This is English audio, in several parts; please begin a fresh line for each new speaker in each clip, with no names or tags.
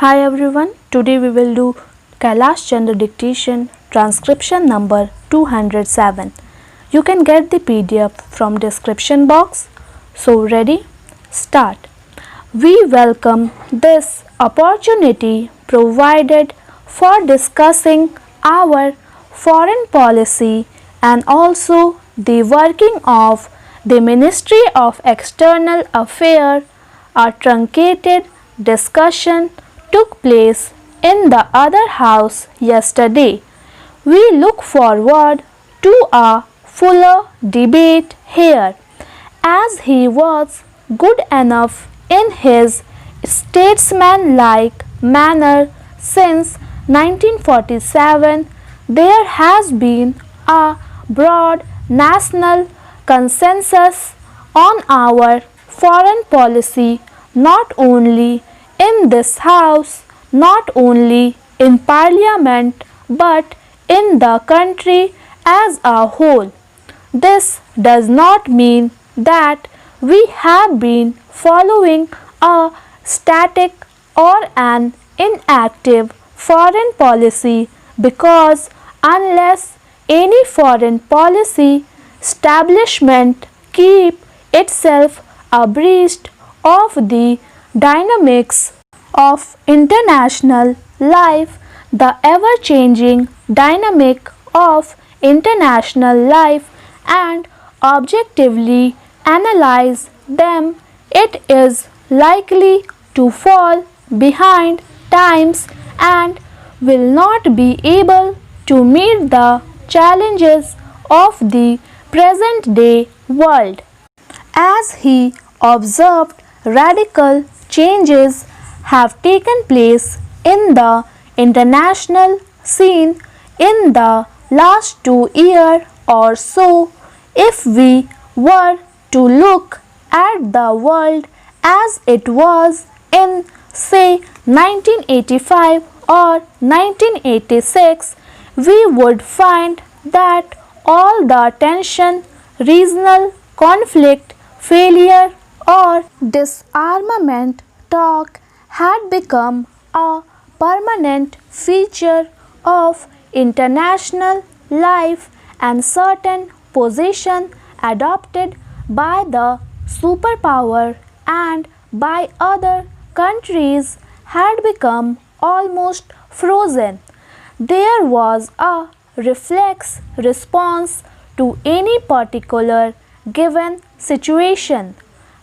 Hi everyone, today we will do Kailash Chandra dictation transcription number 207. You can get the PDF from description box. So ready? Start. We welcome this opportunity provided for discussing our foreign policy and also the working of the Ministry of External Affairs. A truncated discussion took place in the other house yesterday. We look forward to a fuller debate here, as he was good enough in his statesmanlike manner. Since 1947, there has been a broad national consensus on our foreign policy, not only in this house, not only in parliament, but in the country as a whole. This does not mean that we have been following a static or an inactive foreign policy, because unless any foreign policy establishment keep itself abreast of the dynamics of international life, the ever-changing dynamic of international life, and objectively analyze them, it is likely to fall behind times and will not be able to meet the challenges of the present day world. As he observed, radical changes have taken place in the international scene in the last 2 years or so. If we were to look at the world as it was in, say, 1985 or 1986, we would find that all the tension, regional conflict, failure, or disarmament talk had become a permanent feature of international life, and certain position adopted by the superpower and by other countries had become almost frozen. There was a reflex response to any particular given situation.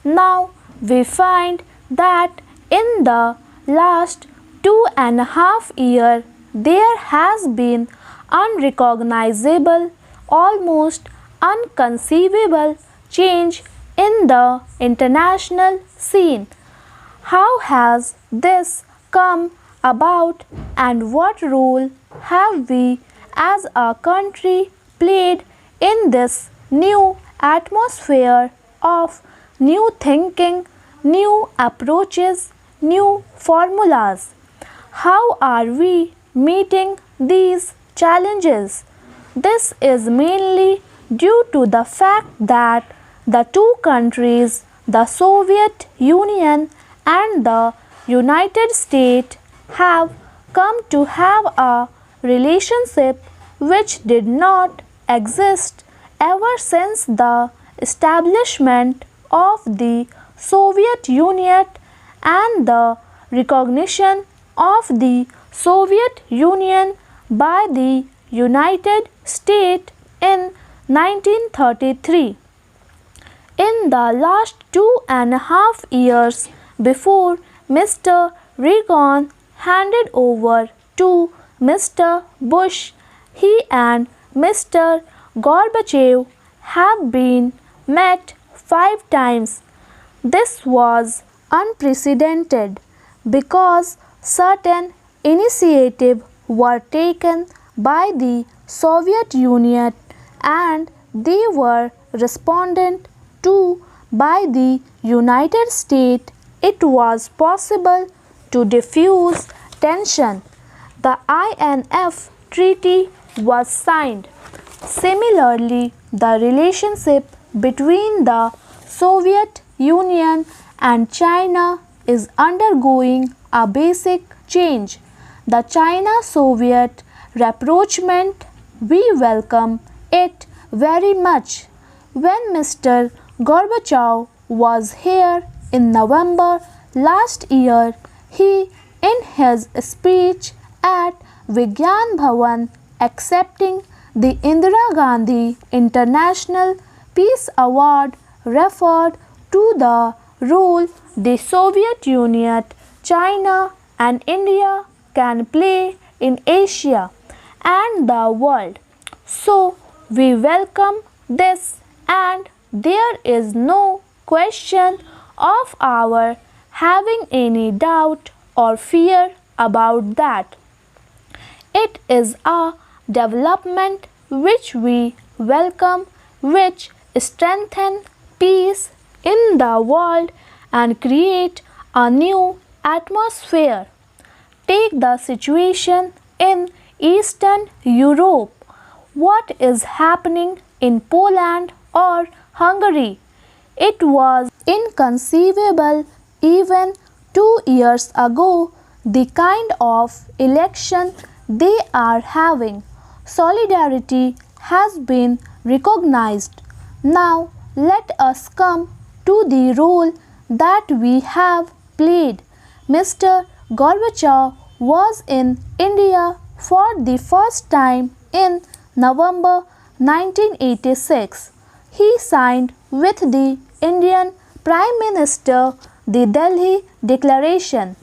Now we find that in the last 2.5 years there has been unrecognizable, almost unconceivable change in the international scene. How has this come about, and what role have we as a country played in this new atmosphere of new thinking, new approaches, new formulas? How are we meeting these challenges? This is mainly due to the fact that the two countries, the Soviet Union and the United States, have come to have a relationship which did not exist ever since the establishment of the Soviet Union and the recognition of the Soviet Union by the United States in 1933. In the last 2.5 years before Mr. Reagan handed over to Mr. Bush, he and Mr. Gorbachev have been met 5 times. This was unprecedented because certain initiatives were taken by the Soviet Union and they were responded to by the United States. It was possible to diffuse tension. The INF Treaty was signed. Similarly, the relationship between the Soviet Union and China is undergoing a basic change. The China-Soviet rapprochement, we welcome it very much. When Mr. Gorbachev was here in November last year, he, in his speech at Vigyan Bhavan accepting the Indira Gandhi International Peace Award, referred to the role the Soviet Union, China and India can play in Asia and the world. So we welcome this, and there is no question of our having any doubt or fear about that. It is a development which we welcome, which strengthens peace in the world and create a new atmosphere. Take the situation in Eastern Europe. What is happening in Poland or Hungary? It was inconceivable even 2 years ago, the kind of election they are having. Solidarity has been recognized. Now let us come to the role that we have played. Mr. Gorbachev was in India for the first time in November 1986. He signed with the Indian Prime Minister the Delhi Declaration.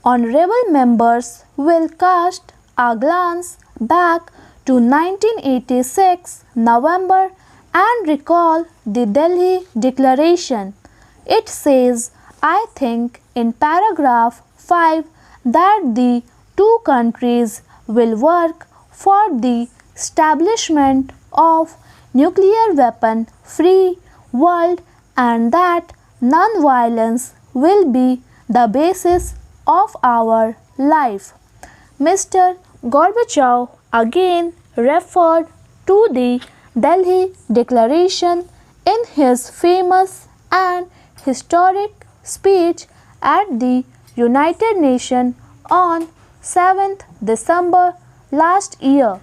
Honorable members will cast a glance back to 1986 November and recall the Delhi Declaration. It says, I think, in paragraph 5 that the two countries will work for the establishment of nuclear weapon free world and that non-violence will be the basis of our life. Mr. Gorbachev again referred to the Delhi Declaration in his famous and historic speech at the United Nations on 7th December last year.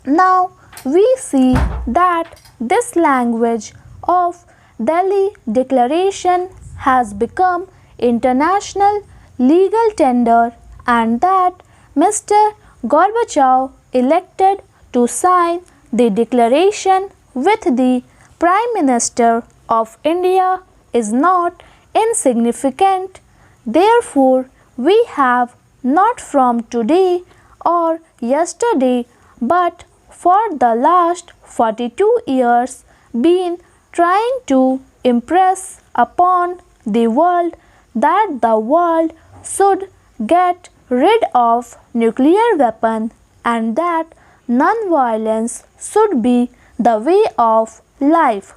Now we see that this language of Delhi Declaration has become international legal tender and that Mr. Gorbachev elected to sign the declaration with the Prime Minister of India is not insignificant. Therefore, we have not from today or yesterday but for the last 42 years been trying to impress upon the world that the world should get rid of nuclear weapon and that non-violence should be the way of life.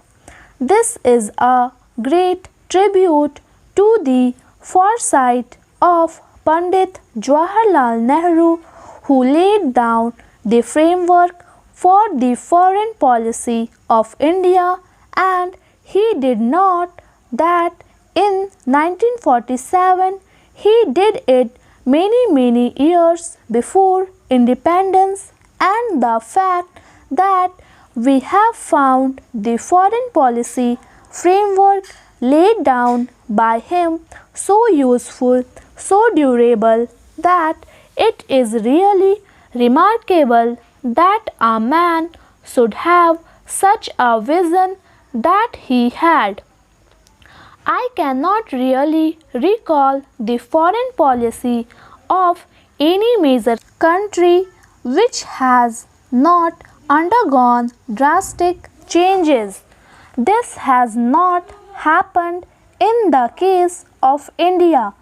This is a great tribute to the foresight of Pandit Jawaharlal Nehru, who laid down the framework for the foreign policy of India, and he did not that in 1947. He did it many years before independence, and the fact that we have found the foreign policy framework laid down by him so useful, so durable, that it is really remarkable that a man should have such a vision that he had. I cannot really recall the foreign policy of any major country which has not undergone drastic changes. This has not happened in the case of India.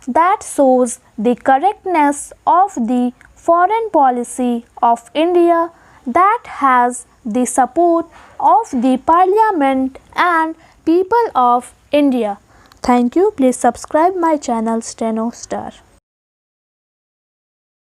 That shows the correctness of the foreign policy of India that has the support of the Parliament and people of India. Thank you. Please subscribe my channel Steno Star.